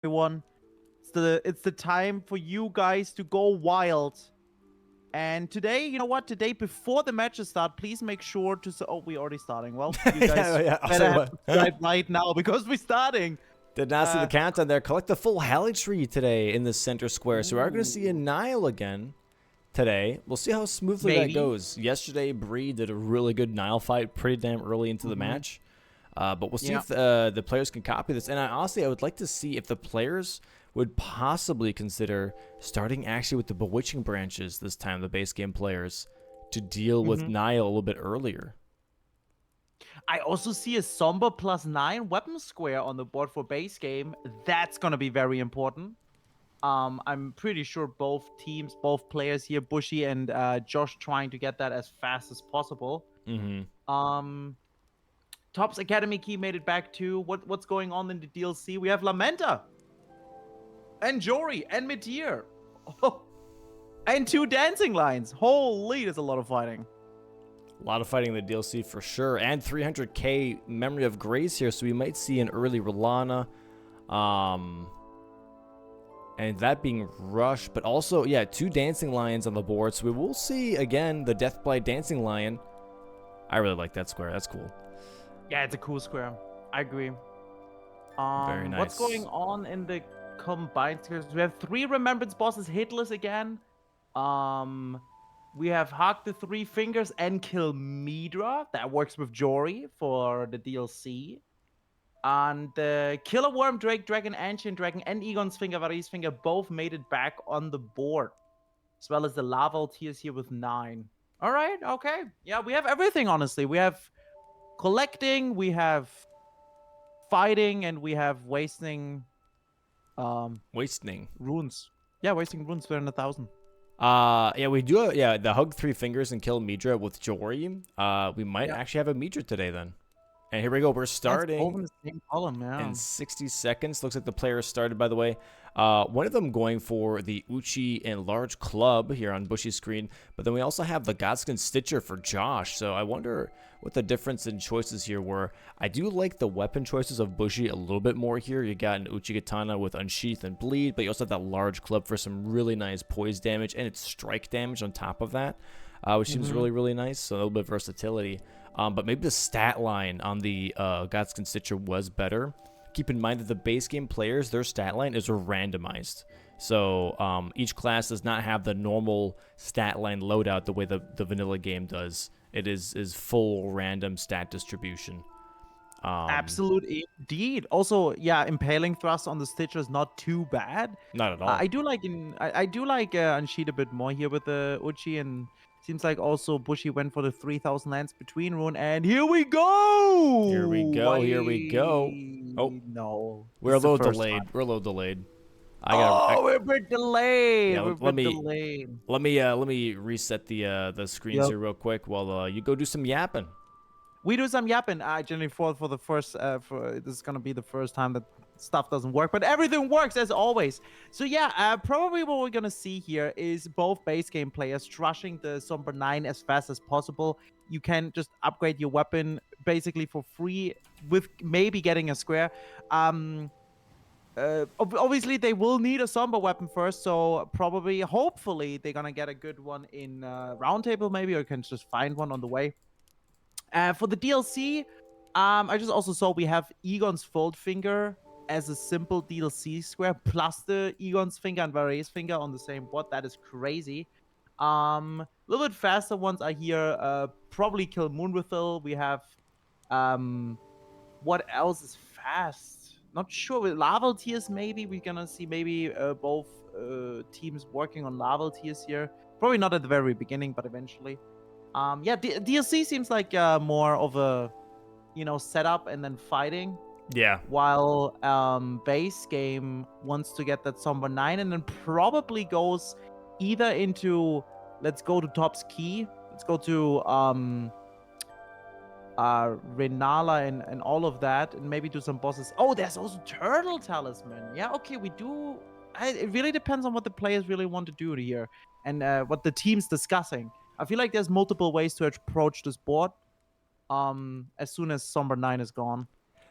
everyone. It's the time for you guys to go wild. And today, you know what? Today, before the matches start, please make sure to. Oh, we're already starting. Well, you guys Yeah. I'll better say have what. subscribed right now because we're starting. Did not see the Uh, countdown there. Collect the full Halley tree today in the center square. So we are going to see a ooh, Nile again today. We'll see how smoothly that maybe. goes. Yesterday, Bree did a really good Nile fight pretty damn early into the Mm-hmm. match. But we'll see Yeah. if the players can copy this. And honestly, I would like to see if the players would possibly consider starting actually with the Bewitching branches this time, the base game players, to deal with Mm-hmm. Nile a little bit earlier. I also see a Somber +9 weapon square on the board for base game. That's gonna be very important. I'm pretty sure both teams, both players here, Bushy and Josh, trying to get that as fast as possible. Mm-hmm. Um, Top's Academy key made it back too. What's going on in the DLC? We have Lamenta and Jory and Meteor. Oh, and 2 dancing lines. Holy, there's a lot of fighting. A lot of fighting in the DLC for sure. And 300k Memory of Grace here, so we might see an early Rolana. And that being Rush, but also, yeah, 2 Dancing Lions on the board. So we will see, again, the Deathblight Dancing Lion. I really like that square. That's cool. Yeah, it's a cool square. I agree. Very What's nice. going on in the combined squares? We have 3 Remembrance bosses hitless again. Um, we have Hawk the 3 Fingers and Kill Midra. That works with Jory for the DLC. And the Killer Worm, Drake, Dragon, Ancient Dragon, and Egon's Finger, Varys Finger both made it back on the board. As well as the Lava Tears here with 9. All right, okay. Yeah, we have everything, honestly. We have collecting, we have fighting, and we have wasting Wasting. runes. Yeah, wasting runes for 1,000. Yeah, we do. Yeah, the Hug 3 Fingers and Kill Midra with Jory. We might Yeah, actually have a Midra today then. And here we go. We're that's both starting in the same column, yeah. in 60 seconds. Looks like the players started, by the way. One of them going for the Uchi and Large Club here on Bushy's screen. But then we also have the Godskin Stitcher for Josh. So I wonder what the difference in choices here were. I do like the weapon choices of Bushy a little bit more here. You got an Uchi Katana with Unsheath and Bleed, but you also have that Large Club for some really nice poise damage and its strike damage on top of that, which seems really, really nice. So a little bit of versatility. But maybe the stat line on the Godskin Stitcher was better. Keep in mind that the base game players, their stat line is randomized. So each class does not have the normal stat line loadout the way the vanilla game does. It is full random stat distribution. Absolute indeed. Also, yeah, impaling thrust on the Stitcher is not too bad. Not at I all. do like I do like Unsheath a bit more here with the Uchi, and seems like also Bushy went for the 3,000 lands between rune, and here we go. Here we go. Here we go. Oh, No, we're this a is the little first time. delayed. We're a little delayed. I gotta. Oh, we're a bit delayed. Yeah. We're a Let bit me delayed. let me reset the screens Yep. here real quick while you go do some yapping. We do some yapping. I generally fall for the first. For this is gonna be the first time that stuff doesn't work, but everything works as always. So yeah, probably what we're gonna see here is both base game players rushing the Somber 9 as fast as possible. You can just upgrade your weapon basically for free with maybe getting a square. Obviously they will need a Somber weapon first, so probably, hopefully, they're gonna get a good one in Roundtable maybe, or you can just find one on the way. For the DLC, I just also saw we have Egon's Fold Finger as a simple DLC square, plus the Egon's Finger and Varese Finger on the same board. That is crazy. A little bit faster ones are here. Probably Kill Moonwithil. We have what else is fast? Not sure. With Laval Tears, maybe we're gonna see maybe both teams working on Laval Tears here. Probably not at the very beginning, but eventually. Yeah, DLC seems like more of a, setup and then fighting, Yeah. while base game wants to get that Somber 9 and then probably goes either into, let's go to Top's Key, let's go to Renala and all of that, and maybe do some bosses. Oh, there's also Turtle Talisman. Yeah, okay, we do. It really depends on what the players really want to do here and what the team's discussing. I feel like there's multiple ways to approach this board as soon as Somber 9 is gone.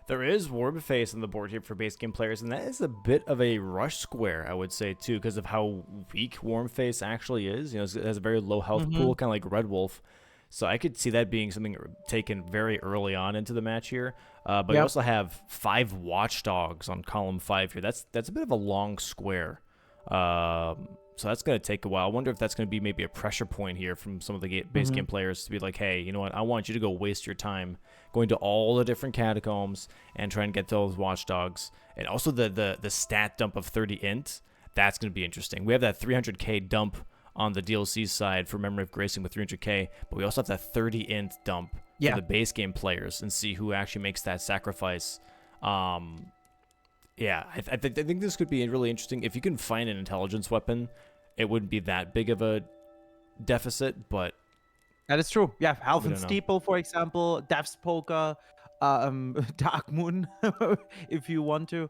There is Warm Face on the board here for base game players, and that is a bit of a rush square, I would say, too, because of how weak Warm Face actually is. You know, it has a very low health pool, kind of like Red Wolf. So I could see that being something taken very early on into the match here. But we also have 5 Watchdogs on column 5 here. That's a bit of a long square. So that's going to take a while. I wonder if that's going to be maybe a pressure point here from some of the base game players to be like, hey, you know what? I want you to go waste your time going to all the different catacombs and try and get those Watchdogs. And also the stat dump of 30 int. That's going to be interesting. We have that 300k dump on the DLC side for Memory of Gracing with 300k, but we also have that 30 int dump for the base game players and see who actually makes that sacrifice. Yeah, I think this could be really interesting. If you can find an intelligence weapon, it wouldn't be that big of a deficit, but... That is true. Yeah, Health and Steeple, for example, Death's Poker, Dark Moon, if you want to.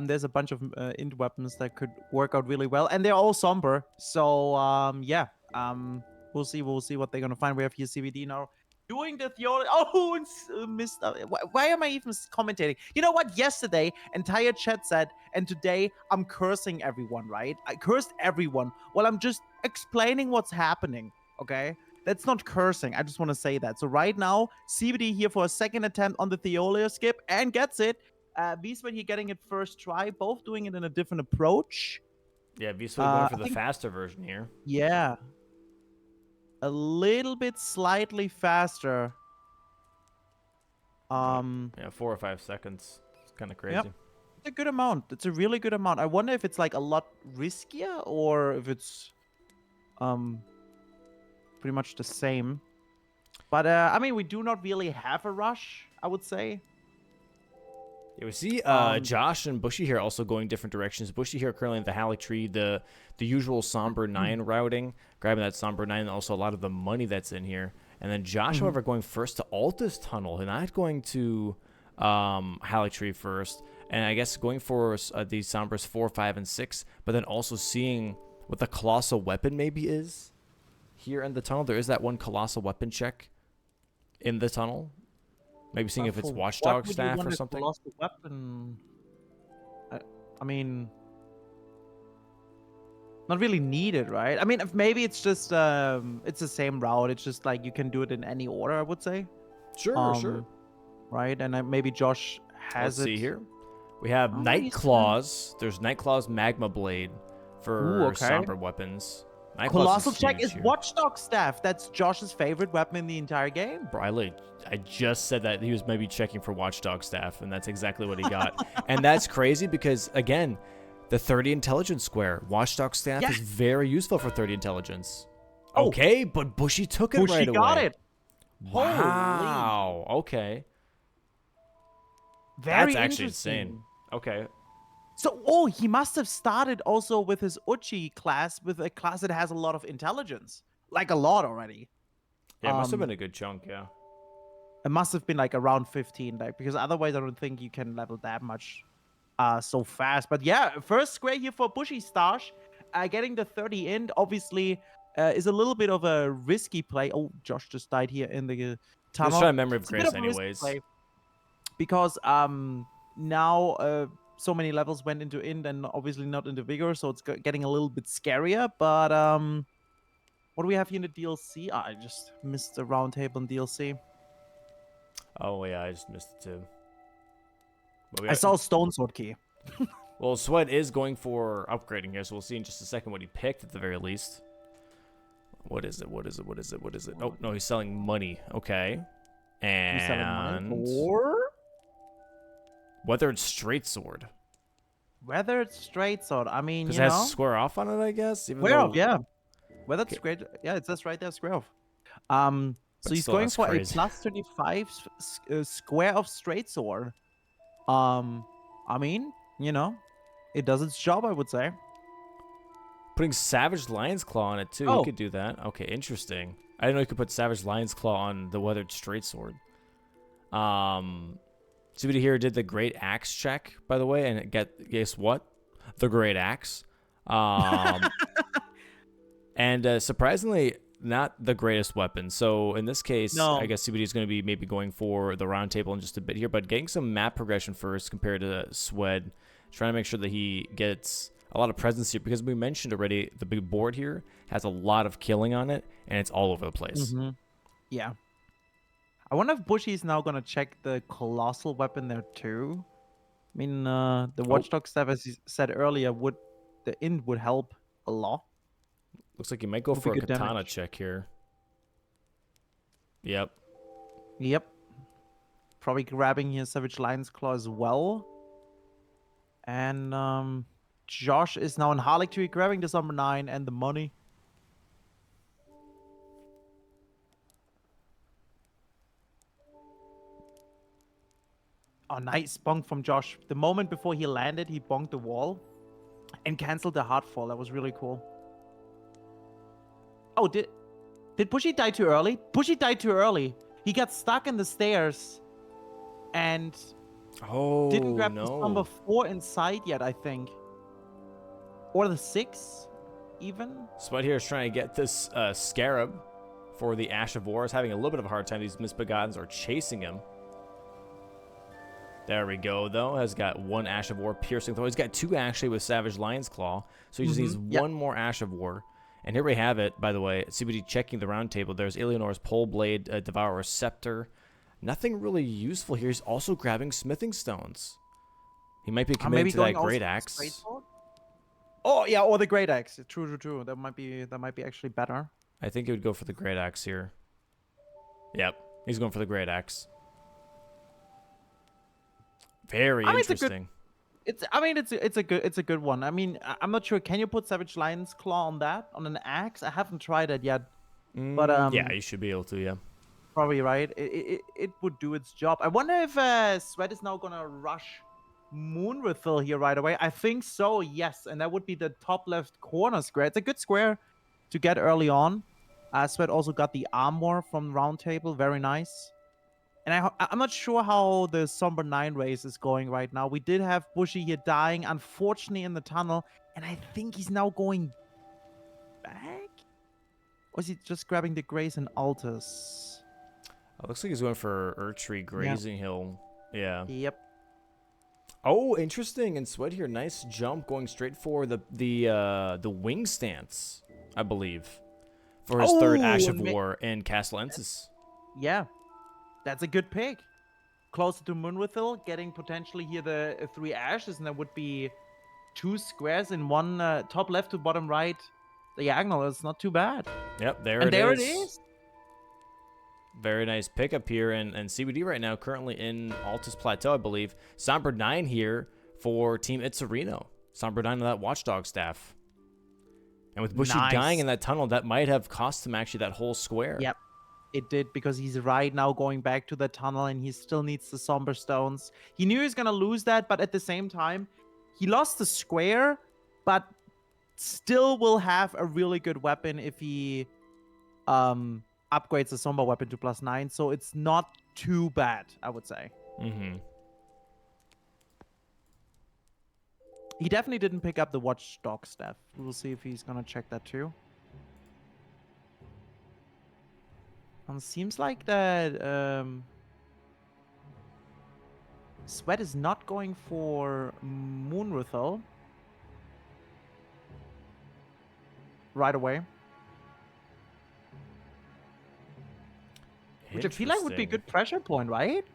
There's a bunch of int weapons that could work out really well, and they're all somber. So, yeah, we'll see what they're going to find. We have here CVD now. Doing the theory. Oh, missed. Why am I even commentating? You know what? Yesterday, entire chat said, and today I'm cursing everyone, right? I cursed everyone while I'm just explaining what's happening, okay? That's not cursing. I just want to say that. So right now, CBD here for a second attempt on the Theolia skip and gets it. Beastman here getting it first try, both doing it in a different approach. Yeah, Beastman going for the faster version here. Yeah. A little bit slightly faster. Yeah, 4 or 5 seconds. It's kind of crazy. Yep. It's a good amount. It's a really good amount. I wonder if it's like a lot riskier or if it's pretty much the same. But I mean, we do not really have a rush, I would say. Yeah, we see Josh and Bushy here also going different directions. Bushy here currently in the Halleck tree, the usual Somber 9 routing, grabbing that Somber 9 and also a lot of the money that's in here. And then Josh, however, going first to Altus Tunnel and not going to Halleck tree first. And I guess going for these Sombers 4, 5, and 6, but then also seeing what the Colossal Weapon maybe is here in the tunnel. There is that one Colossal Weapon check in the tunnel. Maybe seeing if it's Watchdog staff or something. Weapon? I mean, not really needed, right? I mean, maybe it's just it's the same route. It's just like you can do it in any order, I would say. Sure, sure. Right, and maybe Josh has Let's see here. We have Night Claws. There's Night Claws Magma Blade for Somber weapons. Colossal check is Watchdog staff. That's Josh's favorite weapon in the entire game. Bro, I just said that he was maybe checking for Watchdog staff, and that's exactly what he got. And that's crazy because, again, the 30 intelligence square. Watchdog staff is very useful for 30 intelligence. Okay, but Bushy took it right away. Bushy got it. Wow. Holy. Okay. Very That's actually insane. Okay. So, he must have started also with his Uchi class, with a class that has a lot of intelligence. Like a lot already. Yeah, it must have been a good chunk, yeah. It must have been like around 15, like, because otherwise I don't think you can level that much so fast. But yeah, first square here for Bushy Stache. Getting the 30 in, obviously, is a little bit of a risky play. Oh, Josh just died here in the tunnel. Let's try Memory of Grace anyways. Because now... so many levels went into Int and obviously not into Vigor, so it's getting a little bit scarier. But what do we have here in the DLC? I just missed the round table in DLC. Oh, yeah, I just missed it too. I saw Stone Sword Key. Well, Sweat is going for upgrading here, so we'll see in just a second what he picked at the very least. What is it? Oh, no, he's selling money. Okay. And... He's selling money for... Weathered Straight Sword. Weathered Straight Sword. I mean, because it has square off on it, I guess. Square off, yeah. Weathered Straight. Yeah, it says right there, square off. So he's going for a plus 25 square of Straight Sword. I mean, it does its job, I would say. Putting Savage Lion's Claw on it too. You could do that. Okay, interesting. I didn't know you could put Savage Lion's Claw on the Weathered Straight Sword. Somebody here did the Great Axe check, by the way, and guess what? The Great Axe. And surprisingly, not the greatest weapon. So in this case, I No. guess CBD is going to be maybe going for the round table in just a bit here, but getting some map progression first compared to Swed, trying to make sure that he gets a lot of presence here, because we mentioned already the big board here has a lot of killing on it, and it's all over the place. Yeah. I wonder if Bushy's now gonna check the colossal weapon there too. I mean, the watchdog staff, as you said earlier, the int would help a lot. Looks like he might go Would for be a good katana damage. check here. Yep. Yep. Probably grabbing here Savage Lion's Claw as well. And Josh is now in Harley grabbing the number 9 and the money. Oh, nice bonk from Josh. The moment before he landed, he bonked the wall and canceled the hard fall. That was really cool. Oh, did Bushy die too early? Bushy died too early. He got stuck in the stairs and didn't grab the number 4 inside yet, I think. Or the 6, even. Spud here is trying to get this Scarab for the Ash of War. Is having a little bit of a hard time. These Misbegottens are chasing him. There we go, though. Has got 1 Ash of War piercing throw. He's got 2 actually with Savage Lion's Claw. So he just needs 1 more Ash of War. And here we have it, by the way. CBD checking the round table. There's Eleanor's Pole Blade, Devourer's Scepter. Nothing really useful here. He's also grabbing Smithing Stones. He might be committed to that Great Axe. Oh, yeah, or the Great Axe. True. That might be actually better. I think he would go for the Great Axe here. Yep, he's going for the Great Axe. Very interesting. It's a good one. I mean, I'm not sure. Can you put Savage Lion's Claw on that, on an axe? I haven't tried it yet. But yeah, you should be able to. Yeah, probably right. It would do its job. I wonder if Sweat is now gonna rush Moon Refill here right away. I think so. Yes, and that would be the top left corner square. It's a good square to get early on. Sweat also got the armor from Round Table. Very nice. And I'm not sure how the Somber 9 race is going right now. We did have Bushy here dying, unfortunately, in the tunnel. And I think he's now going back? Or is he just grabbing the Grace and Altars? it looks like he's going for Urtree Grazing Hill. Yeah. Yep. Oh, interesting. And Sweat here, nice jump going straight for the wing stance, I believe, for his third Ash of War in Castle Ensis. Yeah. That's a good pick. Closer to Moonwithil, getting potentially here the 3 ashes, and that would be 2 squares in one top left to bottom right diagonal. It's not too bad. Yep, there and it is. Very nice pickup here, and CBD right now currently in Altus Plateau, I believe. Somber 9 here for Team Itzerino. Somber 9 on that Watchdog staff. And with Bushy dying in that tunnel, that might have cost him actually that whole square. Yep. It did, because he's right now going back to the tunnel and he still needs the Somber Stones. He knew he was going to lose that, but at the same time, he lost the square, but still will have a really good weapon if he upgrades the Somber weapon to +9. So it's not too bad, I would say. Mm-hmm. He definitely didn't pick up the Watchdog staff. We'll see if he's going to check that too. Seems like that Sweat is not going for Moonwithal right away. Which I feel like would be a good pressure point, right?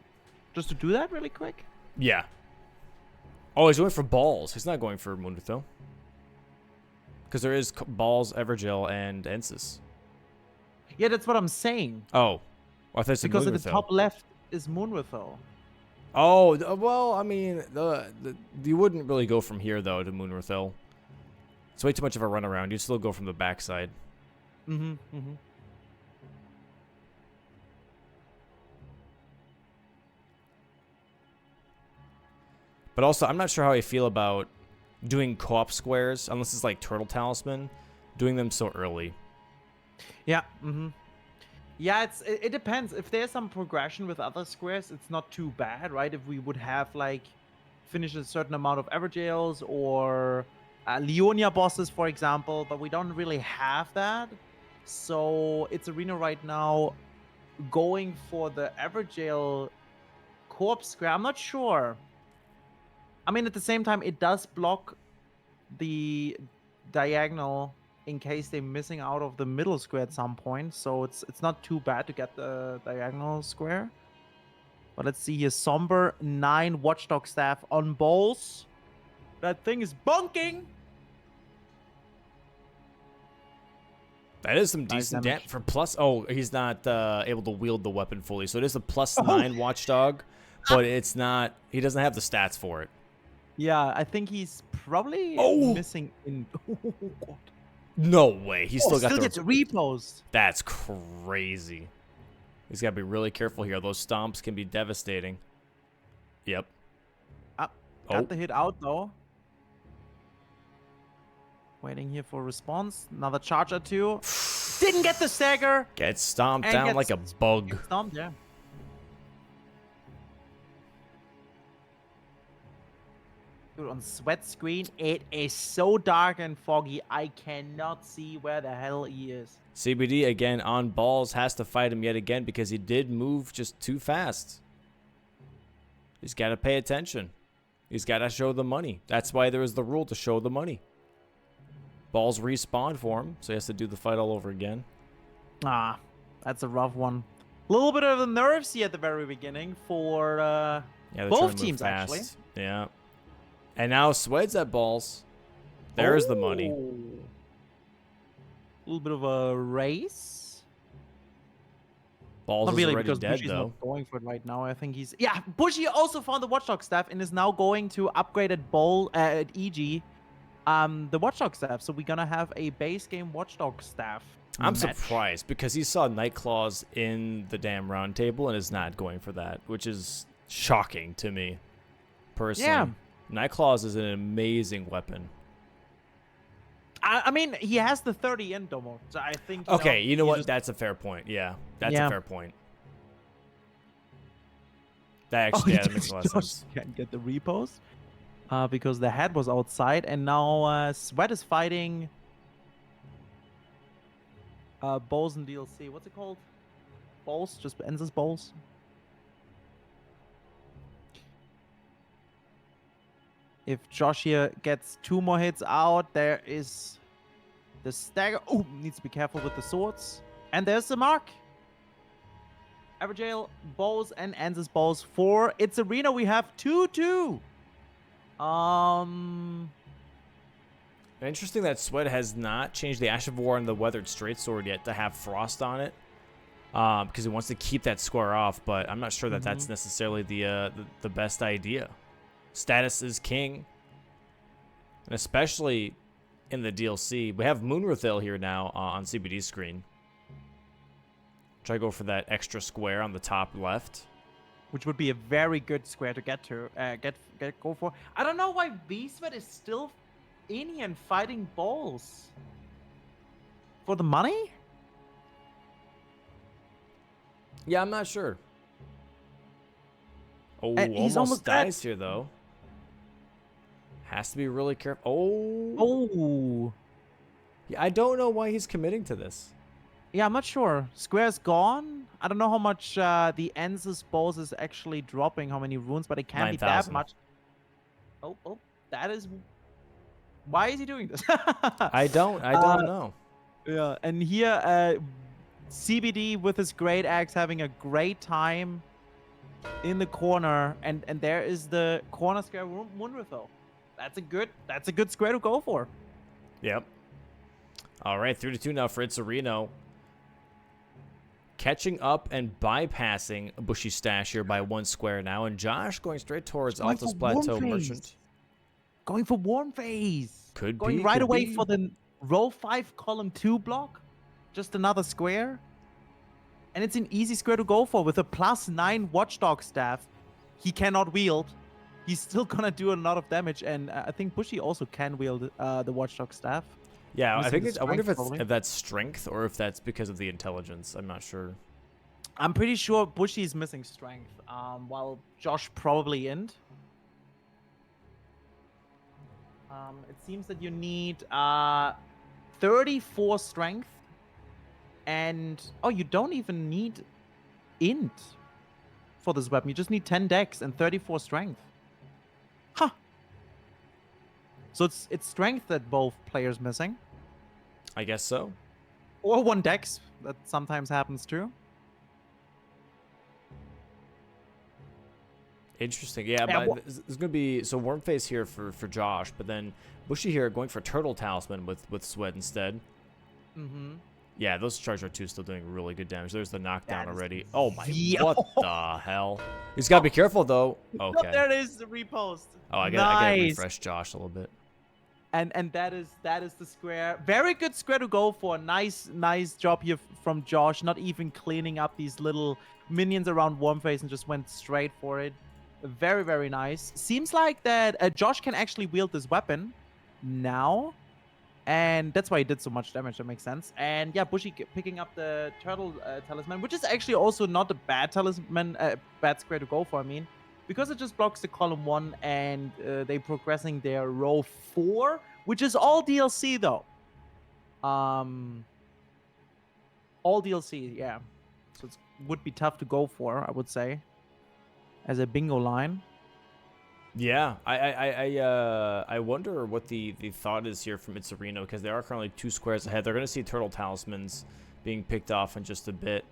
Just to do that really quick. Yeah. Oh, he's going for balls. He's not going for Moonwithal. Because there is balls, Evergel, and Ensis. Yeah, that's what I'm saying. Oh. I thought because at the top left is Moonwithal. Oh, well, I mean, you wouldn't really go from here, though, to Moonwithal. It's way too much of a runaround. You'd still go from the backside. Mm-hmm. But also, I'm not sure how I feel about doing co-op squares, unless it's like Turtle Talisman, doing them so early. Yeah. Yeah, it depends. If there's some progression with other squares, it's not too bad, right? If we would have like finished a certain amount of Everjails or Leonia bosses, for example, but we don't really have that. So Itzerino right now going for the Everjail corpse square. I'm not sure. I mean, at the same time, it does block the diagonal in case they're missing out of the middle square at some point. So it's not too bad to get the diagonal square. But let's see here. Somber 9 Watchdog staff on balls. That thing is bunking. That is some Nice decent damage. damage for plus. Oh, he's not able to wield the weapon fully, so it is a +9 Watchdog, but it's not. He doesn't have the stats for it. Yeah, I think he's probably missing in. Oh, God. No way. He's still got still the. gets repost. That's crazy. He's got to be really careful here. Those stomps can be devastating. Yep. Got the hit out though. Waiting here for response. Another charge or two. Didn't get the stagger. Gets stomped down like a bug. Stomped, yeah. Dude, on sweat screen, it is so dark and foggy. I cannot see where the hell he is. CBD again on balls, has to fight him yet again because he did move just too fast. He's got to pay attention. He's got to show the money. That's why there is the rule to show the money. Balls respawn for him, so he has to do the fight all over again. Ah, that's a rough one. A little bit of the nerves here at the very begining for both teams, actually. Yeah. And now Swed's at balls. There's the money. A little bit of a race. Balls Not is really, already because dead, Bushy's though. not going for it right now. I think he's... Yeah, Bushy also found the Watchdog staff and is now going to upgrade at EG the Watchdog staff. So we're going to have a base game Watchdog staff I'm match. surprised because he saw Nightclaws in the damn round table and is not going for that, which is shocking to me, personally. Yeah. Nightclaws is an amazing weapon. I mean, he has the 30 in Domo, so I think... Okay, you know what? That's a fair point. Yeah, that's a fair point. That actually that makes a lot of sense. Can't get the repost because the head was outside, and now Sweat is fighting Bowls in DLC. What's it called? Bowls? Just ends as Bowls? If Josh here gets 2 more hits out, there is the stagger. Oh, needs to be careful with the swords. And there's the mark. Everjail, Bowls, and Ansys Bowls for Itzerino. We have 2-2. Interesting that Sweat has not changed the Ash of War and the Weathered Straight Sword yet to have Frost on it. Because he wants to keep that square off, but I'm not sure that that's necessarily the best idea. Status is king, and especially in the DLC. We have Moonrathil here now on CBD's screen. Try to go for that extra square on the top left, which would be a very good square to get to go for. I don't know why V-Sweat is still in here and fighting Balls for the money. Yeah, I'm not sure. Oh, He's almost dies dead. here though. Has to be really careful. Oh. Yeah, I don't know why he's committing to this. Yeah, I'm not sure. Square's gone. I don't know how much the Ansys Balls is actually dropping, how many runes, but it can't be that much. Oh, that is... Why is he doing this? I don't know. Yeah, and here, CBD with his great axe having a great time in the corner, and there is the corner square Moonrathil. That's a good square to go for. Yep. All right, 3-2 now for Itzerino. Catching up and bypassing Bushy Stache here by 1 square now, and Josh going straight towards Altus Plateau Merchant. Going for Warm Phase. Going Could right away be. for the row 5 column 2 block. Just another square. And it's an easy square to go for with a +9 Watchdog staff. He cannot wield. He's still gonna do a lot of damage, and I think Bushy also can wield the Watchdog staff. Yeah, I wonder if that's strength or if that's because of the intelligence. I'm not sure. I'm pretty sure Bushy is missing strength, while Josh probably isn't. It seems that you need 34 strength And oh, you don't even need int for this weapon. You just need 10 dex and 34 strength. Huh. So it's strength that both players missing. I guess so. Or 1 dex. That sometimes happens too. Interesting. Yeah, Yeah, but there's gonna be so Wormface here for Josh, but then Bushy here going for Turtle Talisman with Sweat instead. Mm-hmm. Yeah, those charge R2 still doing really good damage. There's the knockdown That is already. Oh my, the- what the hell? He's gotta be careful though. Oh, Okay. there it is, the repost. Oh, I Nice. gotta refresh Josh a little bit. And that is the square. Very good square to go for. Nice job here from Josh. Not even cleaning up these little minions around Wormface and just went straight for it. Very, very nice. Seems like that Josh can actually wield this weapon now. And that's why he did so much damage. That makes sense. And yeah, Bushy picking up the turtle talisman, which is actually also not a bad talisman, bad square to go for. I mean, because it just blocks the column 1 and they progressing their row 4, which is all DLC though. All DLC, yeah. So it would be tough to go for, I would say, as a bingo line. Yeah, I wonder what the thought is here from Itzerino, because they are currently 2 squares ahead. They're gonna see Turtle Talismans being picked off in just a bit.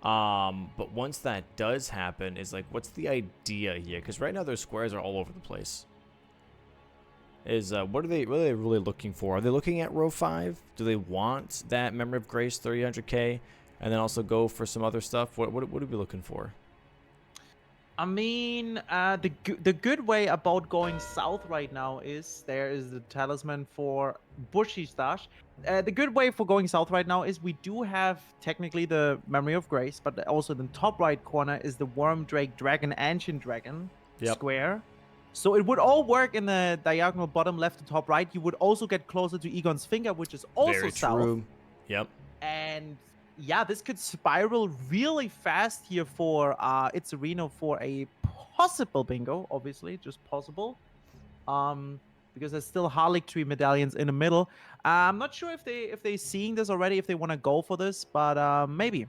But once that does happen, is like, what's the idea here? Because right now their squares are all over the place. What are they really looking for? Are they looking at row 5? Do they want that Memory of Grace 300k, and then also go for some other stuff? What are we looking for? I mean, the good way about going south right now is there is the talisman for Bushy stache. The good way for going south right now is we do have technically the Memory of Grace, but also in the top right corner is the Worm Drake Dragon Ancient Dragon square. So it would all work in the diagonal bottom left to top right. You would also get closer to Egon's Finger, which is also Very south. true. Yep. And yeah, this could spiral really fast here for Itzerino for a possible bingo, obviously, just possible. Because there's still Harlotry medallions in the middle. I'm not sure if they seeing this already, if they want to go for this, but maybe.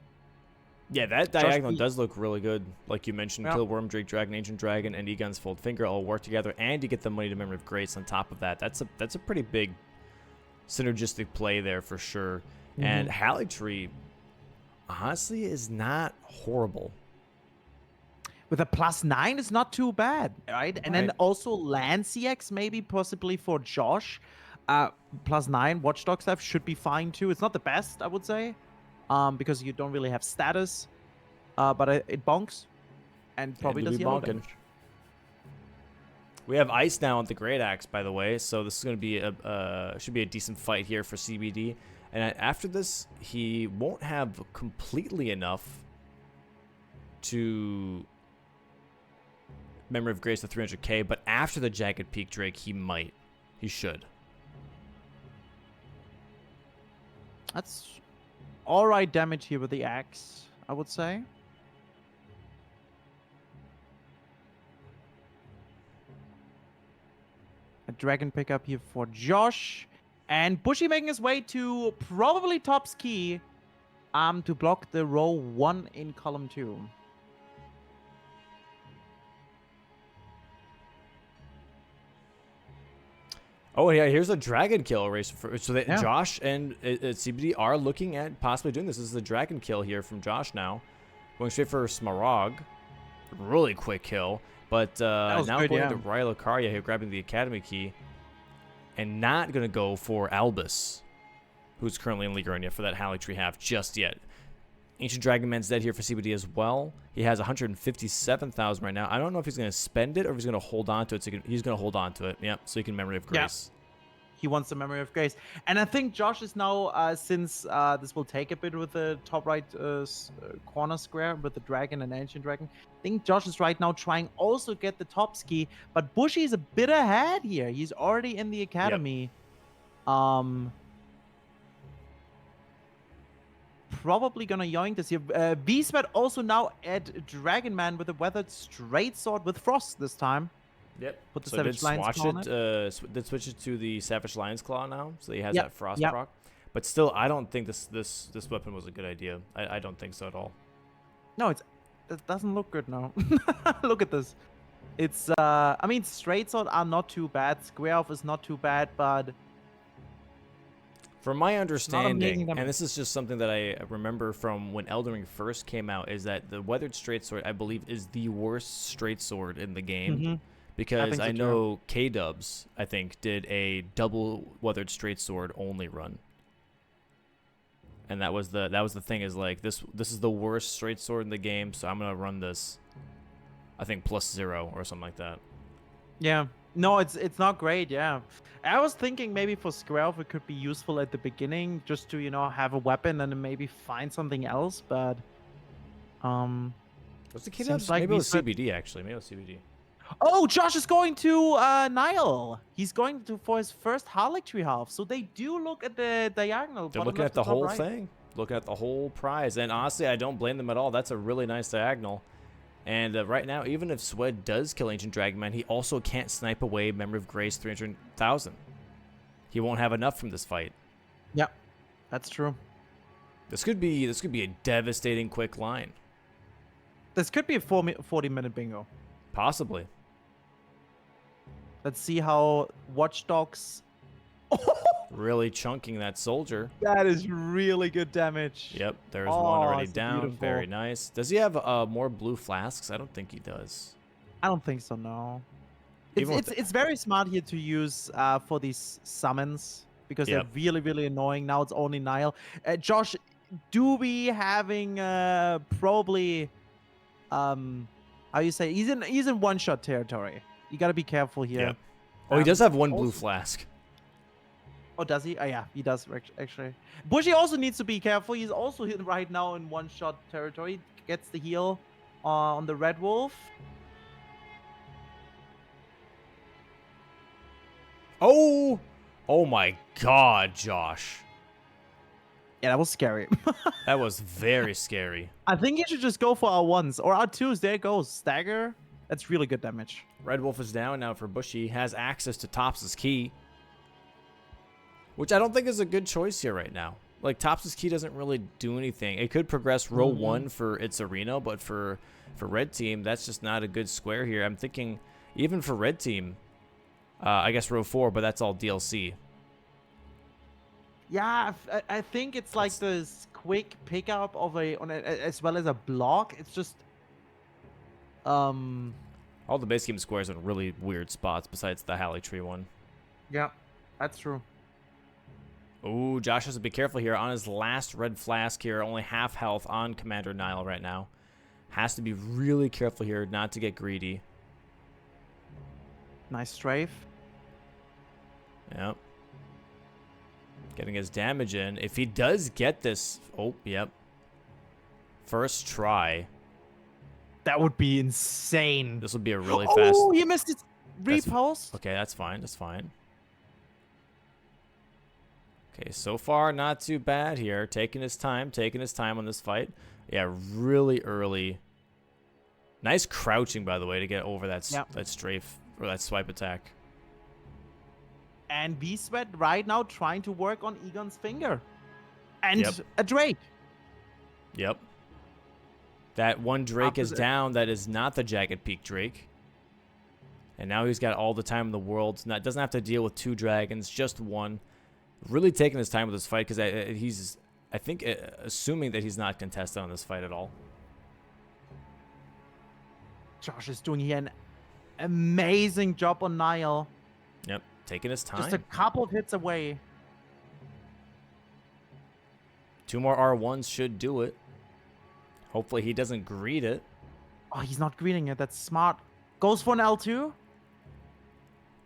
Yeah, that diagonal does look really good. Like you mentioned, Yeah. Kill Worm, Drake Dragon, Ancient Dragon, and Egon's Fold Finger all work together, and you get the money to Memory of Grace on top of that. That's a pretty big synergistic play there for sure. And Harlotry, honestly, is not horrible. With a +9, it's not too bad, right? And then also land CX, maybe possibly for Josh. +9 Watchdog stuff should be fine too. It's not the best, I would say, because you don't really have status, but it bonks and probably does yellow damage. We have Ice now on the Great Axe, by the way, so this is going to be should be a decent fight here for CBD. And after this, he won't have completely enough to Memory of Grace to 300k, but after the Jagged Peak Drake, he might. He should. That's all right damage here with the axe, I would say. A dragon pickup here for Josh. And Bushy making his way to probably Top's Key to block the row 1 in column 2. Oh, yeah, here's a dragon kill race. So that Josh and CBD are looking at possibly doing this. This is a dragon kill here from Josh now. Going straight for Smaragd. Really quick kill. But now good, going to Ryo Lucaria here, grabbing the Academy key. And not going to go for Albus, who's currently in League Arena for that Harlotry half just yet. Ancient Dragon Man's dead here for CBD as well. He has 157,000 right now. I don't know if he's going to spend it or if he's going to hold on to it. So he's going to hold on to it. Yep, so he can Memory of Grace. He wants the Memory of Grace. And I think Josh is now, since this will take a bit with the top right corner square with the dragon and Ancient Dragon, I think Josh is right now trying also get the top ski. But Bushy is a bit ahead here. He's already in the Academy. Yep. Probably gonna yoink this here. V-Sweat also now at Dragon Man with a weathered straight sword with frost this time. Yep. Put the Savage Lion's Claw on it. Did switch it to the Savage Lion's Claw now, so he has that frost proc. But still, I don't think this weapon was a good idea. I don't think so at all. No, it doesn't look good now. Look at this. It's I mean, straight sword are not too bad. Square off is not too bad, but From my not amazing understanding, damage. and this is just something that I remember from when Elden Ring first came out, is that the weathered straight sword, I believe, is the worst straight sword in the game. Mm-hmm. Because think so I too. know K-Dubs, I think, did a double weathered straight sword only run. And that was the thing, is like, this is the worst straight sword in the game, so I'm gonna run this, I think, +0 or something like that. Yeah. No, it's not great. Yeah, I was thinking maybe for square off it could be useful at the beginning, just to have a weapon and then maybe find something else. But Was the seems K-Dubs? like Maybe it was spent- CBD, actually. Maybe it was CBD. Oh, Josh is going to Nile. He's going to for his first Harlotry half. So they do look at the diagonal. They're bottom looking left at the to top whole right. thing. Looking at the whole prize. And honestly, I don't blame them at all. That's a really nice diagonal. And right now, even if Swed does kill Ancient Dragonman, he also can't snipe away Memory of Grace 300,000. He won't have enough from this fight. Yeah, that's true. This could be a devastating quick line. This could be a 40-minute bingo. Possibly. Let's see how Watch Dogs. Really chunking that soldier. That is really good damage. Yep, there's Oh, one already it's down. beautiful. Very nice. Does he have more blue flasks? I don't think he does. I don't think so. No. It's Even with it's very smart here to use for these summons because Yep. they're really really annoying. Now it's only Nile. Josh, do be having probably how you say, he's in one shot territory. You gotta be careful here. Yep. Oh, he does have one blue also- flask. Oh, does he? Oh, yeah, he does actually. Bushy also needs to be careful. He's also hit right now in one shot territory. Gets the heal on the Red Wolf. Oh! Oh my god, Josh. Yeah, that was scary. That was very scary. I think you should just go for R1s or R2s. There it goes. Stagger. That's really good damage. Red Wolf is down now for Bushy. Has access to Topps' key. Which I don't think is a good choice here right now. Like, Topps' key doesn't really do anything. It could progress row 1 for Itzerino, but for Red Team, that's just not a good square here. I'm thinking, even for Red Team, I guess row 4, but that's all DLC. Yeah, I think it's like this quick pickup of as well as a block. It's just All the base game squares are in really weird spots besides the Halley Tree one. yeah, that's true. Ooh, Josh has to be careful here. On his last red flask here, only half health on Commander Nile right now. Has to be really careful here not to get greedy. Nice strafe. Yep. Getting his damage in. If he does get this... Oh, yep. First try. That would be insane. This would be a really fast... Oh, he missed his That's- repost. Okay, that's fine. That's fine. Okay, so far, not too bad here. Taking his time on this fight. Yeah, really early. Nice crouching, by the way, to get over that, that strafe, or that swipe attack. And V-Sweat right now trying to work on Egon's finger. And Yep. a Drake. Yep. That one Drake is Opposite. down. That is not the Jagged Peak Drake. And now he's got all the time in the world. Not, doesn't have to deal with 2 dragons, just 1. Really taking his time with this fight because he's, I think, assuming that he's not contested on this fight at all. Josh is doing here an amazing job on Nile. Yep, taking his time. Just a couple of hits away. 2 more R1s should do it. Hopefully he doesn't greed it. Oh, he's not greeting it. That's smart. Goes for an L2.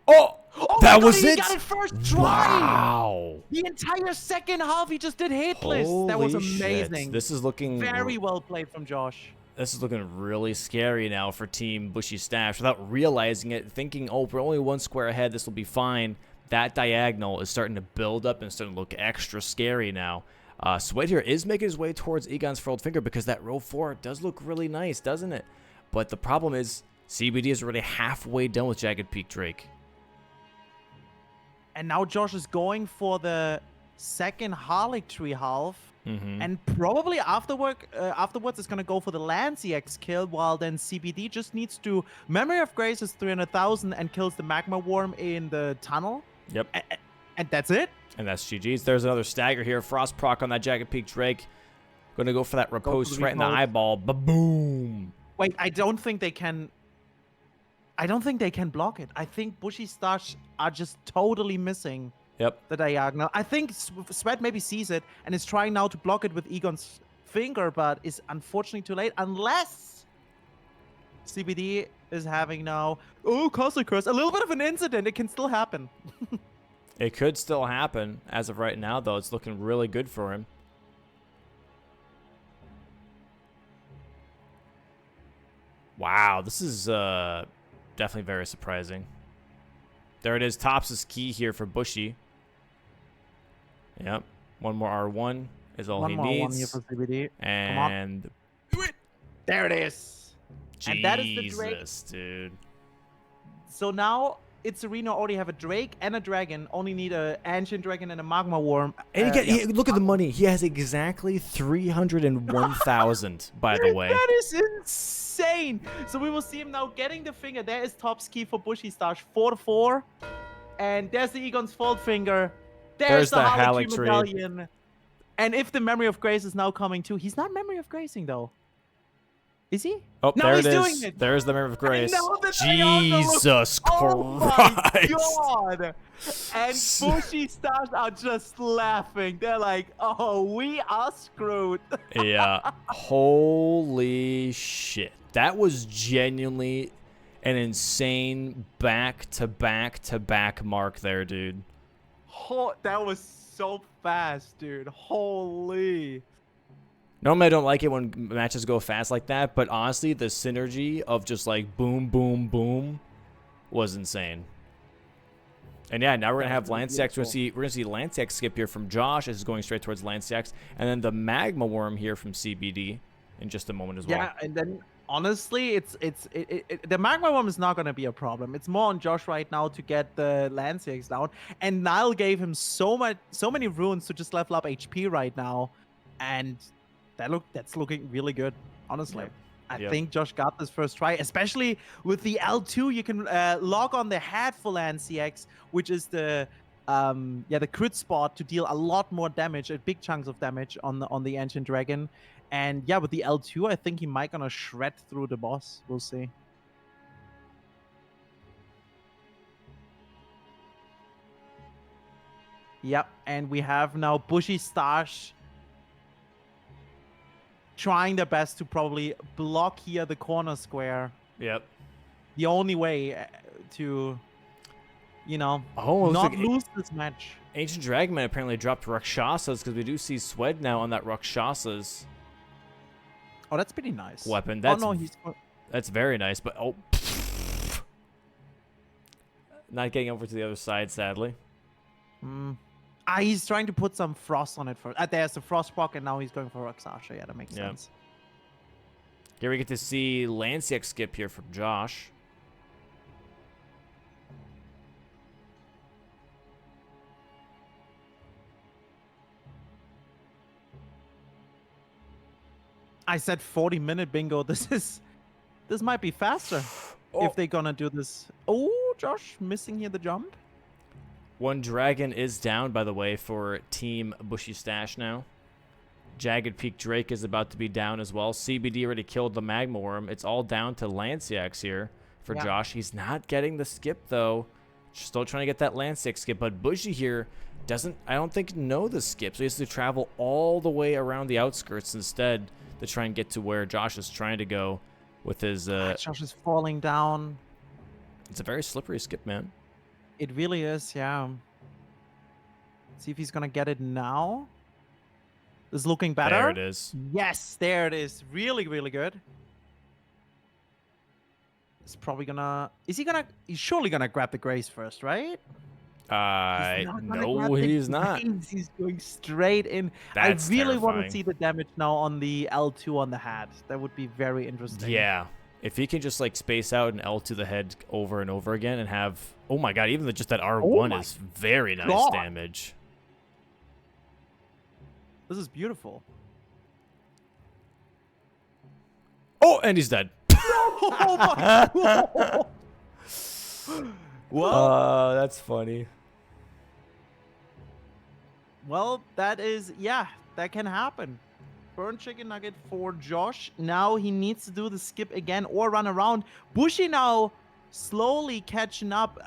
Oh! Oh That my God, was he it? got it first try. Wow! The entire second half, he just did hitless. That was Holy shit. amazing. This is looking Very well played from Josh. This is looking really scary now for Team Bushy Stache without realizing it, thinking, oh, we're only 1 square ahead, this will be fine. That diagonal is starting to build up and starting to look extra scary now. Sweat here is making his way towards Egon's furled finger because that row 4 does look really nice, doesn't it? But the problem is CBD is already halfway done with Jagged Peak Drake. And now Josh is going for the second Harlotry half. Mm-hmm. And probably afterwards it's gonna go for the Lancy X kill, while then CBD just needs to Memory of Grace is 300,000 and kills the Magma Worm in the tunnel. Yep. And that's it. And that's GG's. There's another stagger here. Frost proc on that Jagged Peak Drake. Gonna go for that riposte right in the eyeball. Ba-boom. Wait, I don't think they can block it. I think Bushy Stache are just totally missing. Yep. The diagonal. I think Sweat maybe sees it and is trying now to block it with Egon's finger, but is unfortunately too late. Unless CBD is having now, Cosmic Curse, a little bit of an incident. It can still happen. It could still happen. As of right now, though, it's looking really good for him. Wow, this is definitely very surprising. There it is. Tops is key here for Bushy. Yep. One more R1 is all he needs. One here for CBD. And there it is. Jesus, and that is the Drake. Dude. So now Itzerino already have a Drake and a Dragon. Only need a Ancient Dragon and a Magma Worm. And look at the money. He has exactly 301,000, by the way. That is insane. So we will see him now getting the finger. There is Top's key for Bushy Stache, 4-4. And there's the Egon's Fold Finger. There's the Harlotry Medallion. And if the Memory of Grace is now coming too, he's not Memory of Gracing though. Is he? Oh, no, there he's it is. doing it. There's the Memory of Grace. Jesus Christ. Oh my God. And Bushy Stars are just laughing. They're like, oh, we are screwed. Yeah. Holy shit. That was genuinely an insane back-to-back-to-back mark there, dude. That was so fast, dude. Holy. Normally, I don't like it when matches go fast like that, but honestly, the synergy of just like boom, boom, boom was insane. And yeah, now we're gonna have Lancex. We're gonna see Lancex skip here from Josh as he's going straight towards Lancex, and then the Magma Worm here from CBD in just a moment as well. Yeah, and then honestly, the Magma Worm is not gonna be a problem. It's more on Josh right now to get the Lancex down, and Nile gave him so many runes to just level up HP right now, and that's looking really good, honestly. Yep. I think Josh got this first try, especially with the L2. You can log on the head for Lancex, which is the crit spot to deal a lot more damage, big chunks of damage on the Ancient Dragon. And yeah, with the L2, I think he might gonna shred through the boss. We'll see. Yep, and we have now Bushy Stache trying their best to probably block here the corner square. Yep. The only way to, not lose this match. Ancient Dragonman apparently dropped Rakshasas because we do see Swed now on that Rakshasas. Oh, that's pretty nice. Weapon. That's very nice, but not getting over to the other side, sadly. He's trying to put some frost on it first. There's the frost proc, and now he's going for Rakshasa. Yeah, that makes sense. Here we get to see Lancex skip here from Josh. I said 40-minute bingo. This might be faster if they're gonna do this. Oh, Josh missing here the jump. One dragon is down, by the way, for Team Bushy Stache now. Jagged Peak Drake is about to be down as well. CBD already killed the Magma Worm. It's all down to Lancex here for Josh. He's not getting the skip, though. Still trying to get that Lancex skip, but Bushy here doesn't, I don't think, know the skip. So he has to travel all the way around the outskirts instead to try and get to where Josh is trying to go with his... Josh is falling down. It's a very slippery skip, man. It really is, yeah. See if he's gonna get it now. This is looking better. There it is. Yes, there it is. Really, really good. He's probably gonna... He's surely gonna grab the Grace first, right? No, he's not. He's going straight in. That's I really want terrifying. to see the damage now on the L2 on the hat. That would be very interesting. Yeah. If he can just like space out an L to the head over and over again and have, oh my god, even just that R1 is very nice damage. This is beautiful. Oh, and he's dead. Oh my god! Well, That's funny. well, that is, yeah, that can happen. Burn chicken nugget for Josh. Now he needs to do the skip again or run around. Bushy now slowly catching up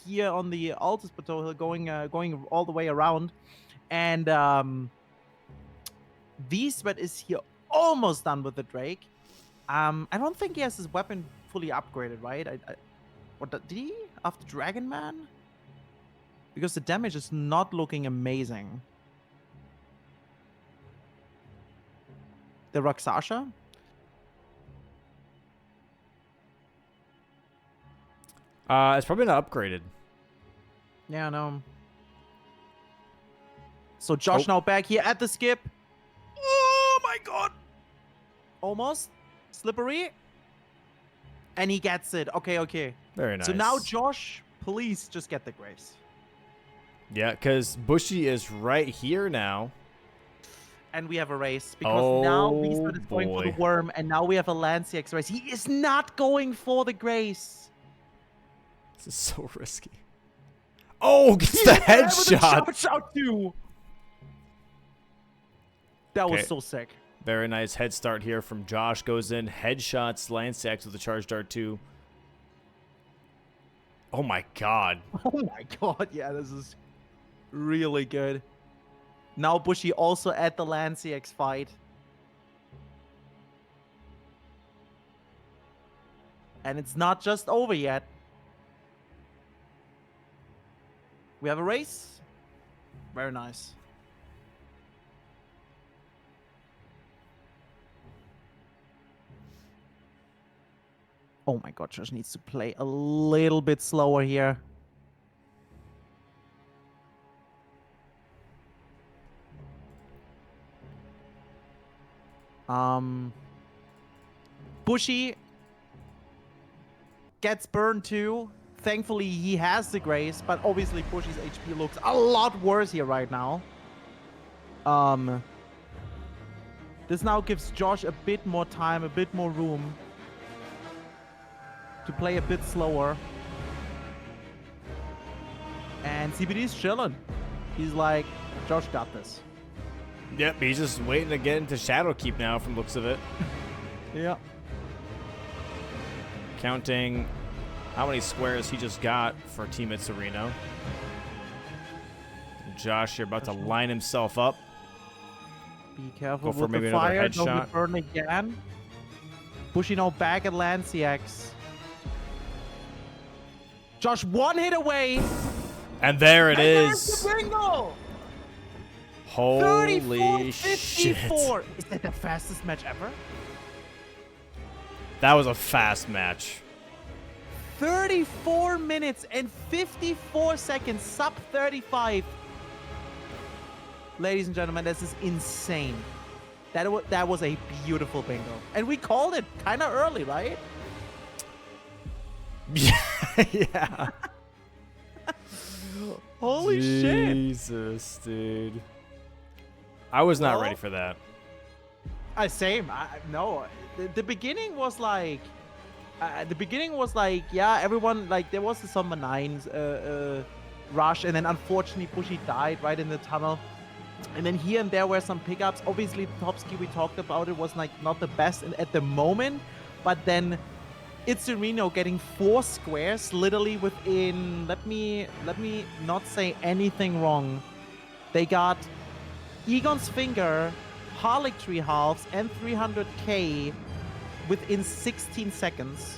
here on the Altus Plateau Hill, going all the way around. And V-Sweat is here almost done with the Drake. I don't think he has his weapon fully upgraded, right? Did he? After Dragon Man? Because the damage is not looking amazing. The Raksasha? It's probably not upgraded. Yeah, no. So Josh now back here at the skip. Oh my god! Almost. Slippery. And he gets it. Okay, okay. Very nice. So now Josh, please just get the grace. Yeah, because Bushy is right here now. And we have a race because now Wiesman is going for the boy. worm, and now we have a Lanciax race. He is not going for the grace. This is so risky. Oh, gets the headshot. Shout too. That was Okay. so sick. Very nice head start here from Josh. Goes in, headshots Lanciax with the charge dart too. Oh my god. Oh my god, yeah, this is really good. Now Bushy also at the Lanciax fight. And it's not just over yet. We have a race. Very nice. Oh my god, Josh needs to play a little bit slower here. Bushy gets burned too. Thankfully, he has the grace, but obviously Bushy's HP looks a lot worse here right now. This now gives Josh a bit more time, a bit more room to play a bit slower. And CBD's chilling. He's like, Josh got this. Yep, he's just waiting to get into Shadow Keep now from looks of it. Yeah. Counting how many squares he just got for Team Itzerino. Josh here about to line himself up. Be careful Go for with maybe the another fire. Don't headshot. be burned again. Bushy now back at Lanciax. Josh, one hit away. And there it And there's is. the bingo. Holy 34-54. shit. Is that the fastest match ever? That was a fast match. 34 minutes and 54 seconds, sub 35. Ladies and gentlemen, this is insane. That was a beautiful bingo. And we called it kind of early, right? Yeah. Holy shit. Jesus, dude. I was not Well, ready for that. Same. No, the beginning was like, yeah, everyone, like, there was the Summer Nines rush, and then unfortunately Bushy died right in the tunnel. And then here and there were some pickups. Obviously, the top ski we talked about, it was like not the best at the moment, but then Itzerino getting 4 squares literally within, let me not say anything wrong. They got Egon's Finger, Harlech Tree halves, and 300k within 16 seconds.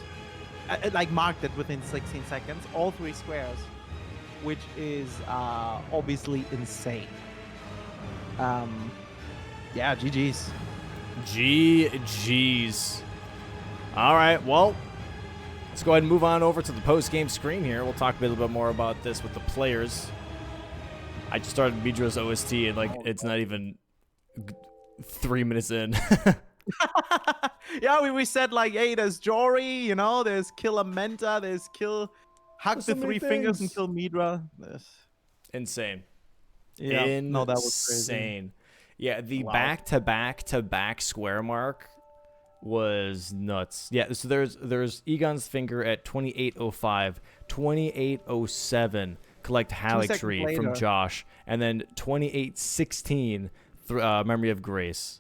Like marked it within 16 seconds, all 3 squares, which is obviously insane. Yeah, GG's. GG's. All right, well, let's go ahead and move on over to the post-game screen here. We'll talk a little bit more about this with the players. I just started Midra's OST, and like it's not even 3 minutes in. Yeah, we said like, hey, there's Jory, you know, there's Kill Amenta, there's Kill Hug There's the so many 3 fingers and things. kill Midra. Insane. Yeah, no, that was crazy. Insane. Yeah, the Wow. back-to-back-to-back square mark was nuts. Yeah, so there's Egon's finger at 2805, 2807, collect 2 Halleck seconds tree from later. Josh, and then 2816, Memory of Grace.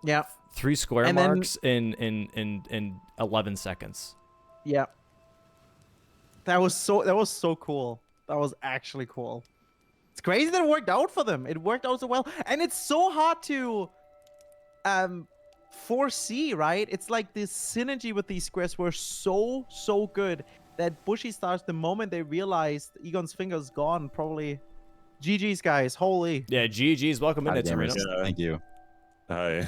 Yeah. 3 square And then- marks in 11 seconds. Yeah. That was so cool. That was actually cool. It's crazy that it worked out for them. It worked out so well. And it's so hard to foresee, right? It's like this synergy with these squares were so good that Bushy stars, the moment they realized Egon's finger's gone, probably GG's, guys. Holy. Yeah, GG's. Welcome in, Hi, Itzerino. gamers. Thank you. Hi.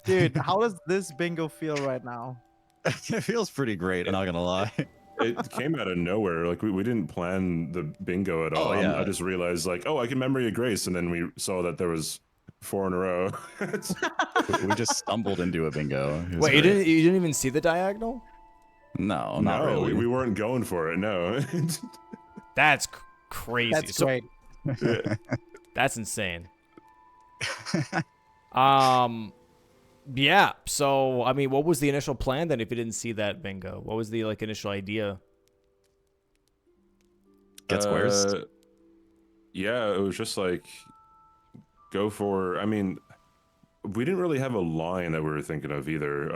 Dude, how does this bingo feel right now? It feels pretty great, I'm not gonna lie. It came out of nowhere. Like we didn't plan the bingo at all. Oh, yeah. I just realized like, oh, I can Memory of Grace, and then we saw that there was 4 in a row. We just stumbled into a bingo. It was Wait, you great. didn't even see the diagonal? No, not no, really. we weren't going for it. No. That's crazy. That's So- great. That's insane. Yeah. So, I mean, what was the initial plan then if you didn't see that bingo? What was the like initial idea? Get squares. Yeah, it was just like go for. I mean, we didn't really have a line that we were thinking of either.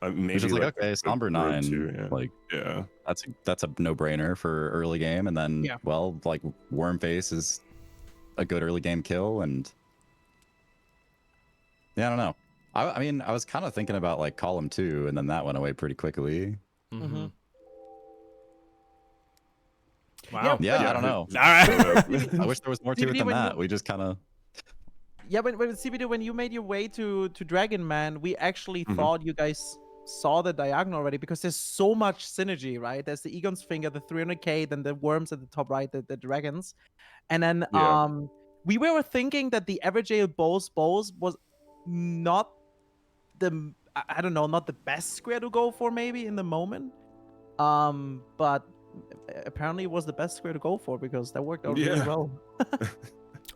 Maybe It's just like, okay, a Somber road 9. two, yeah. Like Yeah. that's a no-brainer for early game, and then Yeah. well, like Wormface is a good early game kill, and yeah, I don't know. I mean, I was kind of thinking about like column 2, and then that went away pretty quickly. Mm-hmm. Yeah, Wow. Yeah, Yeah. I don't know. All right. I wish there was more to it CBD, than when that. you- We just kind of Yeah, when CBD, when you made your way to Dragon Man, we actually thought you guys saw the diagonal already, because there's so much synergy, right? There's the Egon's finger, the 300k, then the worms at the top right, the dragons, and then Yeah. we were thinking that the average bows was not the I don't know, not the best square to go for maybe in the moment, but apparently it was the best square to go for, because that worked out really Yeah. well.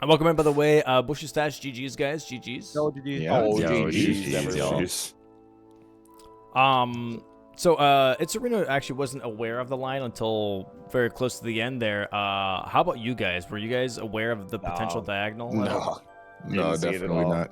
Welcome in, by the way. Bushy Stache, GG's, guys. GG's. So did you? Yeah. Yo, GG's, GG's, y'all. Jeez. So Itzerino actually wasn't aware of the line until very close to the end there. How about you guys? Were you guys aware of the potential No. diagonal? No, Didn't see it at definitely all. not.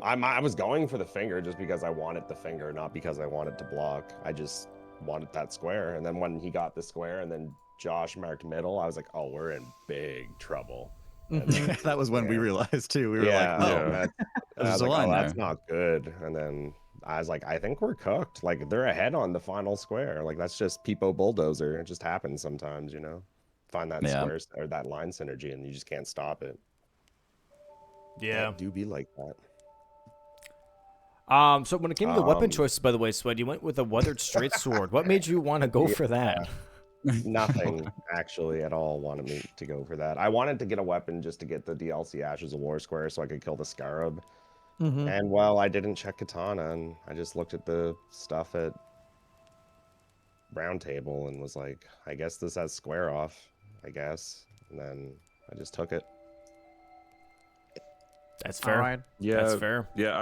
I was going for the finger just because I wanted the finger, not because I wanted to block. I just wanted that square. And then when he got the square and then Josh marked middle, I was like, oh, we're in big trouble. And then- that was when we Yeah. realized too. We were yeah, like, oh, yeah. that- I There's was a like, line oh, that's there. not good. And then I was like, I think we're cooked. Like they're ahead on the final square. Like that's just Peepo Bulldozer. It just happens sometimes, you know. Find that Yeah. square or that line synergy, and you just can't stop it. Yeah. It do be like that. So when it came to the weapon Um, choices, by the way, Sweat, you went with a weathered straight sword. What made you want to go for that? Nothing actually at all wanted me to go for that. I wanted to get a weapon just to get the DLC Ashes of War square so I could kill the Scarab. And well, I didn't check Katana, and I just looked at the stuff at Round Table and was like, I guess this has square off, I guess. And then I just took it. That's All fair. right. Yeah. That's fair. Yeah,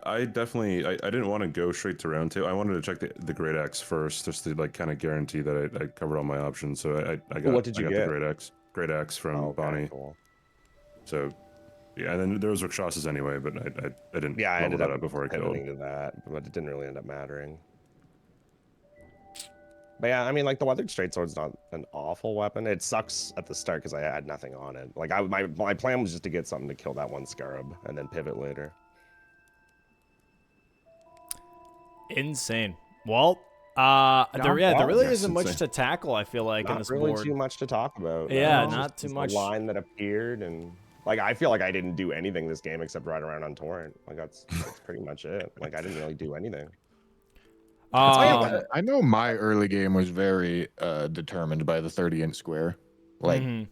I definitely I didn't want to go straight to round 2. I wanted to check the Great Axe first, just to like kind of guarantee that I covered all my options. So I got What did you I got get? the Great Axe from Oh, okay, Bonnie. cool. So yeah, and then there was Rakshas's anyway, but I didn't Yeah, I level ended that up up before I killed. pivoting to that, but it didn't really end up mattering. But yeah, I mean, like the weathered straight sword's not an awful weapon. It sucks at the start because I had nothing on it. Like my plan was just to get something to kill that one Scarab and then pivot later. Insane. Well, there really Yes, isn't much insane. to tackle, I feel like, in Not this really board. too much to talk about. Yeah, It's not just too this much. line that appeared, and like I feel like I didn't do anything this game except ride around on torrent. Like that's pretty much it. Like I didn't really do anything. I know my early game was very determined by the 30-inch square. Like Mhm.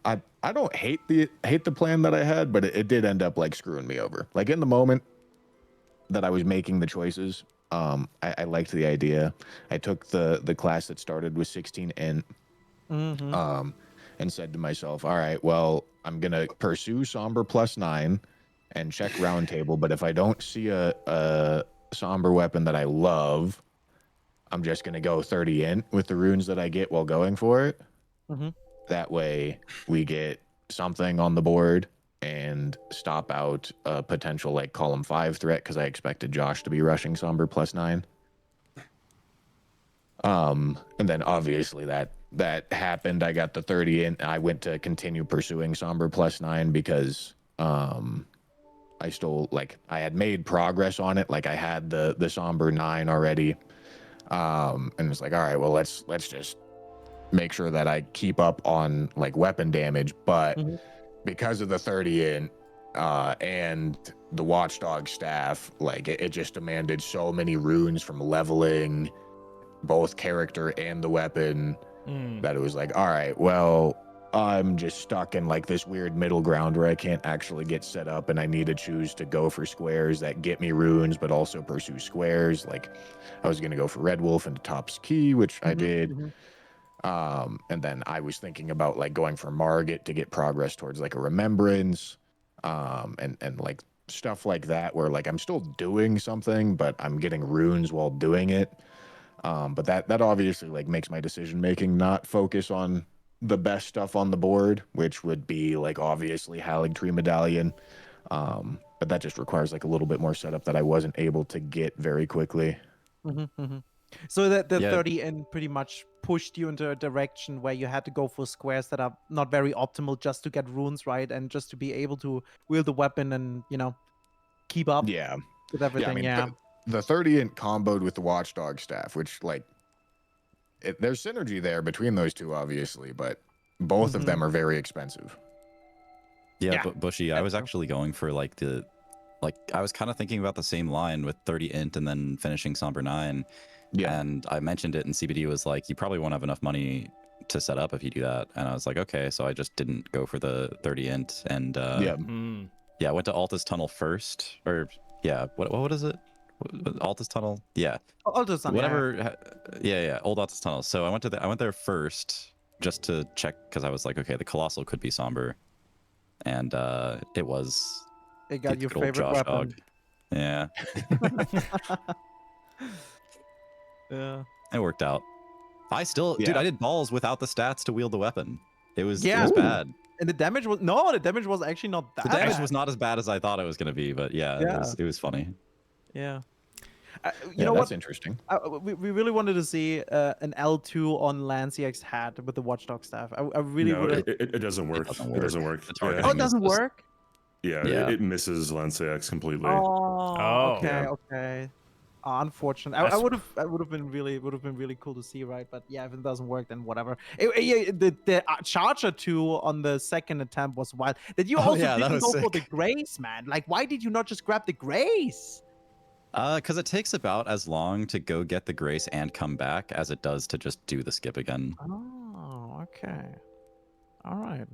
I don't hate the plan that I had, but it did end up like screwing me over. Like in the moment that I was making the choices, I liked the idea. I took the class that started with 16 int. and said to myself, all right, well, I'm going to pursue Somber +9 and check round table. But if I don't see a Somber weapon that I love, I'm just going to go 30 int with the runes that I get while going for it. Mhm. That way we get something on the board and stop out a potential like column 5 threat, because I expected Josh to be rushing Somber +9. And then obviously that happened. I got the 30 int. I went to continue pursuing Somber +9 because I still I had made progress on it. Like I had the Somber 9 already. And it's like, all right, well let's just make sure that I keep up on like weapon damage. But because of the 30 int and the Watchdog staff, like it just demanded so many runes from leveling both character and the weapon that it was like, all right, well, I'm just stuck in like this weird middle ground where I can't actually get set up, and I need to choose to go for squares that get me runes but also pursue squares. Like I was gonna go for Red Wolf into Top's Key, which I did. And then I was thinking about like going for Margit to get progress towards like a remembrance, and like stuff like that, where like I'm still doing something but I'm getting runes while doing it. But that obviously like makes my decision making not focus on the best stuff on the board, which would be like obviously Haligtree Medallion. But that just requires like a little bit more setup that I wasn't able to get very quickly. So that the Yeah. 30 and pretty much pushed you into a direction where you had to go for squares that are not very optimal just to get runes right and just to be able to wield the weapon and keep up Yeah. with everything. The 30 int comboed with the Watchdog staff, which like there's synergy there between those two, obviously, but both of them are very expensive. Yeah, but Bushy, I was actually going for like I was kind of thinking about the same line with 30 int and then finishing Somber 9. Yeah. And I mentioned it, and CBD was like, you probably won't have enough money to set up if you do that. And I was like, okay, so I just didn't go for the 30 int. And Yeah. I went to Altus Tunnel first. Or yeah, what is it? Altus Tunnel? Yeah. Altus Tunnel, Whatever. Yeah, old Altus Tunnel. So I went there first just to check, because I was like, okay, the Colossal could be Somber. And it was It got the your good old favorite Josh weapon. Dog. Yeah. Yeah. It worked out. Dude, Yeah. I did balls without the stats to wield the weapon. It was Yeah. bad. And the damage was actually not that The damage bad. was not as bad as I thought it was gonna be, but yeah, it was funny. Yeah. You Yeah, know that's what? interesting. We really wanted to see an L2 on Lancia's hat with the Watchdog staff. I really No, would have. it doesn't work. doesn't It doesn't work. work. The Yeah, targeting Oh, it doesn't just- work? yeah, Yeah. it misses Lanceax completely. Oh, okay, Yeah. okay. Unfortunate. I would have been really cool to see, right? But yeah, if it doesn't work, then whatever. The Charger 2 on the second attempt was wild. That you Oh, also yeah, that didn't was go for the sick. Grace, man. Like, why did you not just grab the Grace? Because it takes about as long to go get the Grace and come back as it does to just do the skip again. Oh, okay. All right.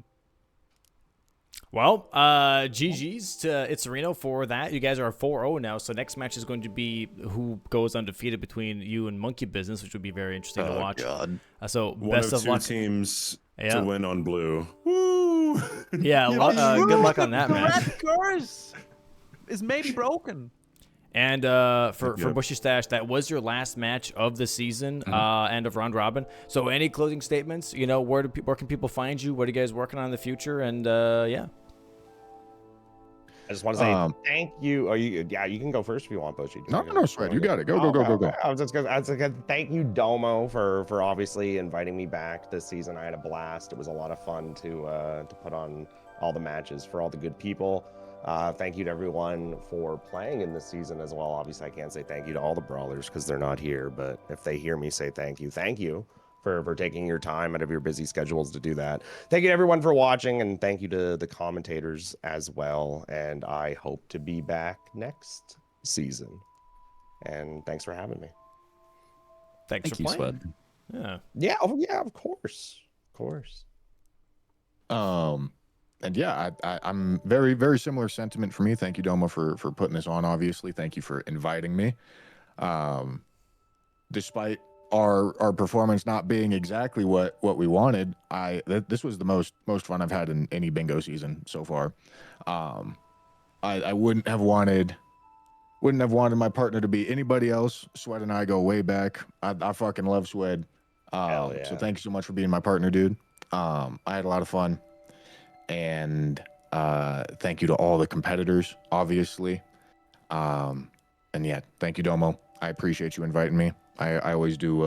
Well, GG's to Itzerino for that. You guys are 4-0 now, so next match is going to be who goes undefeated between you and Monkey Business, which would be very interesting to watch. God. So One best of of two luck. teams Yeah. to win on blue. Woo! Yeah, good luck on that, the man. red curse is maybe broken. And for Yep. Bushy Stache, that was your last match of the season and of round robin. So any closing statements? Where can people find you? What are you guys working on in the future? And yeah. I just want to say thank you. Oh, you can go first if you want, Bushy. No sweat. You got it. Go. I was just gonna thank you, Domo, for obviously inviting me back this season. I had a blast. It was a lot of fun to put on all the matches for all the good people. Thank you to everyone for playing in this season as well. Obviously, I can't say thank you to all the Brawlers because they're not here, but if they hear me say thank you for taking your time out of your busy schedules to do that. Thank you to everyone for watching, and thank you to the commentators as well. And I hope to be back next season. And thanks for having me. Thanks Thank for you, playing. Spud. Yeah. Yeah, of course. And yeah, I'm very, very similar sentiment for me. Thank you, Domo, for putting this on. Obviously, thank you for inviting me. Despite our performance not being exactly what we wanted, this was the most fun I've had in any bingo season so far. I wouldn't have wanted my partner to be anybody else. Sweat and I go way back. I fucking love Sweat. Hell yeah. So thank you so much for being my partner, dude. I had a lot of fun, and thank you to all the competitors, obviously. And yeah, thank you, Domo. I appreciate you inviting me. I always do.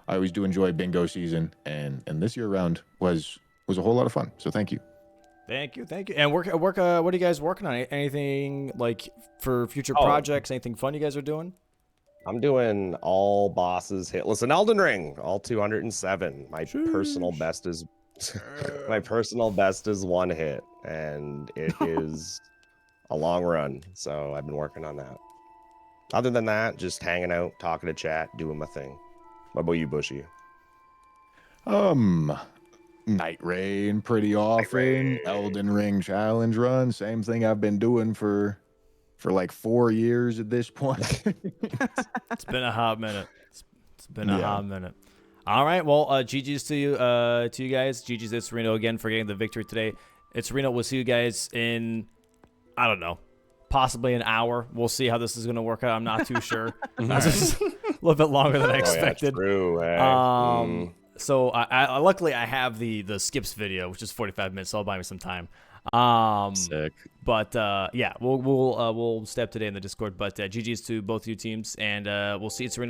I always do enjoy bingo season, and this year round was a whole lot of fun. So thank you. Thank you. And what are you guys working on? Anything like for future Oh. projects? Anything fun you guys are doing? I'm doing all bosses hitless in Elden Ring, all 207. My personal best is my personal best is 1 hit, and it is a long run. So I've been working on that. Other than that, just hanging out, talking to chat, doing my thing. What about you, Bushy? Night Rain pretty often. Rain. Elden Ring challenge run, same thing I've been doing for like 4 years at this point. It's been a hot minute. It's been a Yeah. hot minute. All right. Well, GG's to you guys. GG's Itzerino again for getting the victory today. Itzerino, we'll see you guys in, I don't know, possibly an hour. We'll see how this is going to work out. I'm not too sure. This is a little bit longer than I expected. Oh, yeah, true. Eh? So I luckily I have the skips video, which is 45 minutes. So I'll buy me some time. Sick. But yeah, we'll step today in the Discord. But GG's to both of you teams, and we'll see you.